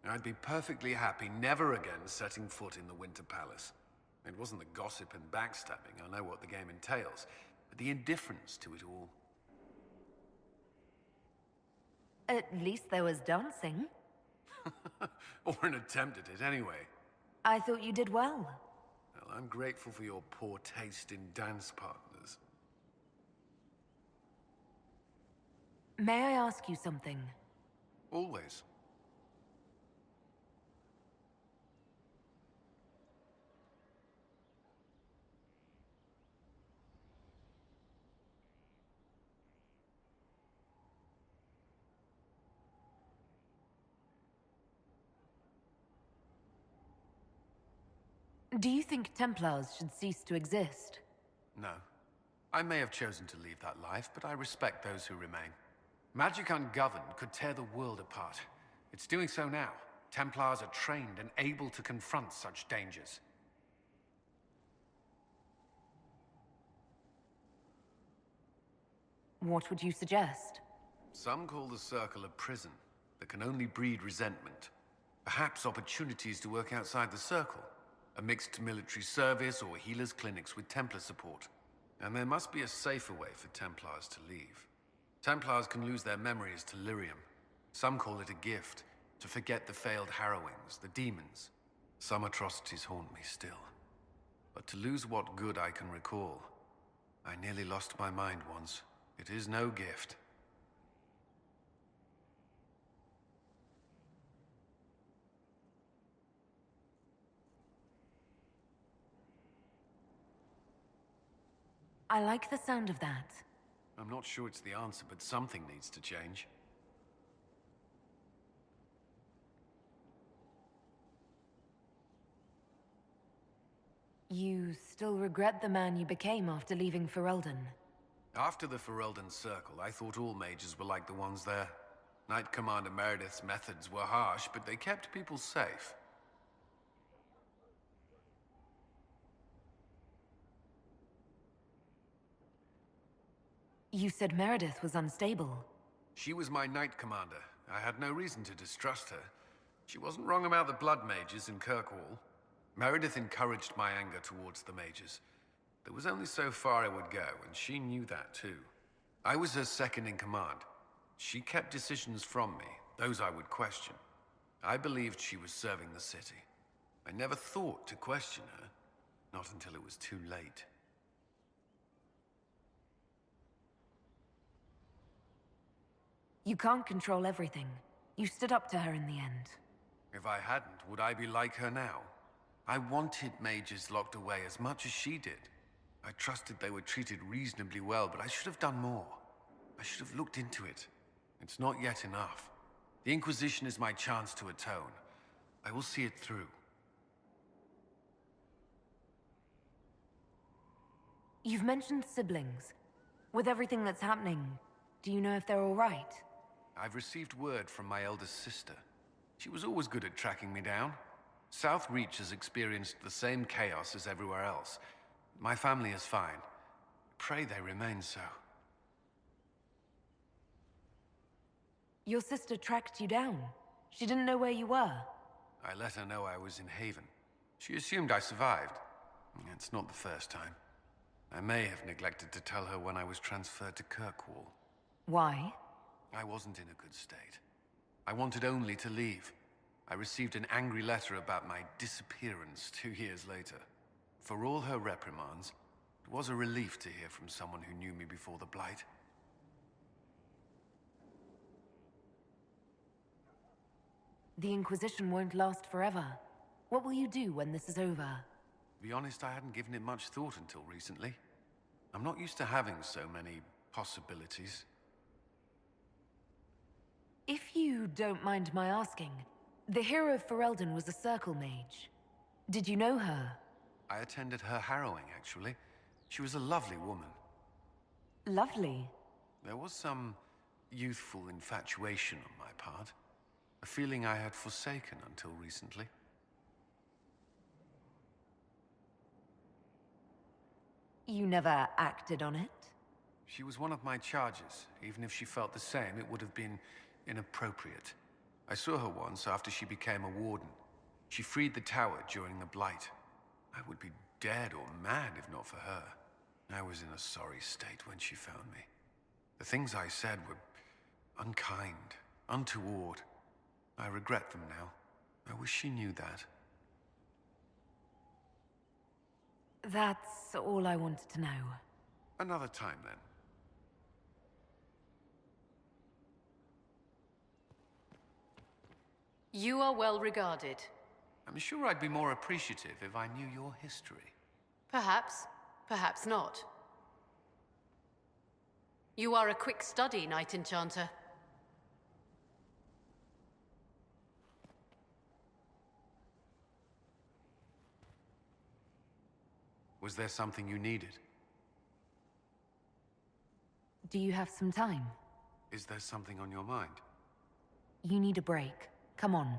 I'd be perfectly happy never again setting foot in the Winter Palace. It wasn't the gossip and backstabbing, I know what the game entails, but the indifference to it all. At least there was dancing. Or an attempt at it, anyway. I thought you did well. Well, I'm grateful for your poor taste in dance partners. May I ask you something? Always. Do you think Templars should cease to exist? No. I may have chosen to leave that life, but I respect those who remain. Magic ungoverned could tear the world apart. It's doing so now. Templars are trained and able to confront such dangers. What would you suggest? Some call the Circle a prison that can only breed resentment. Perhaps opportunities to work outside the Circle. A mixed military service or healers' clinics with Templar support. And there must be a safer way for Templars to leave. Templars can lose their memories to lyrium. Some call it a gift, to forget the failed harrowings, the demons. Some atrocities haunt me still. But to lose what good I can recall, I nearly lost my mind once. It is no gift. I like the sound of that. I'm not sure it's the answer, but something needs to change. You still regret the man you became after leaving Ferelden? After the Ferelden Circle, I thought all mages were like the ones there. Knight Commander Meredith's methods were harsh, but they kept people safe. You said Meredith was unstable. She was my Knight Commander. I had no reason to distrust her. She wasn't wrong about the Blood Mages in Kirkwall. Meredith encouraged my anger towards the mages. There was only so far I would go, and she knew that too. I was her second in command. She kept decisions from me, those I would question. I believed she was serving the city. I never thought to question her, not until it was too late. You can't control everything. You stood up to her in the end. If I hadn't, would I be like her now? I wanted mages locked away as much as she did. I trusted they were treated reasonably well, but I should have done more. I should have looked into it. It's not yet enough. The Inquisition is my chance to atone. I will see it through. You've mentioned siblings. With everything that's happening, do you know if they're all right? I've received word from my eldest sister. She was always good at tracking me down. South Reach has experienced the same chaos as everywhere else. My family is fine. Pray they remain so. Your sister tracked you down. She didn't know where you were. I let her know I was in Haven. She assumed I survived. It's not the first time. I may have neglected to tell her when I was transferred to Kirkwall. Why? I wasn't in a good state. I wanted only to leave. I received an angry letter about my disappearance 2 years later. For all her reprimands, it was a relief to hear from someone who knew me before the Blight. The Inquisition won't last forever. What will you do when this is over? To be honest, I hadn't given it much thought until recently. I'm not used to having so many possibilities. If you don't mind my asking, the hero of Ferelden was a Circle Mage. Did you know her? I attended her harrowing, actually. She was a lovely woman. Lovely. There was some youthful infatuation on my part. A feeling I had forsaken until recently. You never acted on it? She was one of my charges. Even if she felt the same, it would have been inappropriate. I saw her once after she became a warden. She freed the tower during the Blight. I would be dead or mad if not for her. I was in a sorry state when she found me. The things I said were unkind, untoward. I regret them now. I wish she knew that. That's all I wanted to know. Another time, then. You are well regarded. I'm sure I'd be more appreciative if I knew your history. Perhaps, perhaps not. You are a quick study, Knight Enchanter. Was there something you needed? Do you have some time? Is there something on your mind? You need a break. Come on.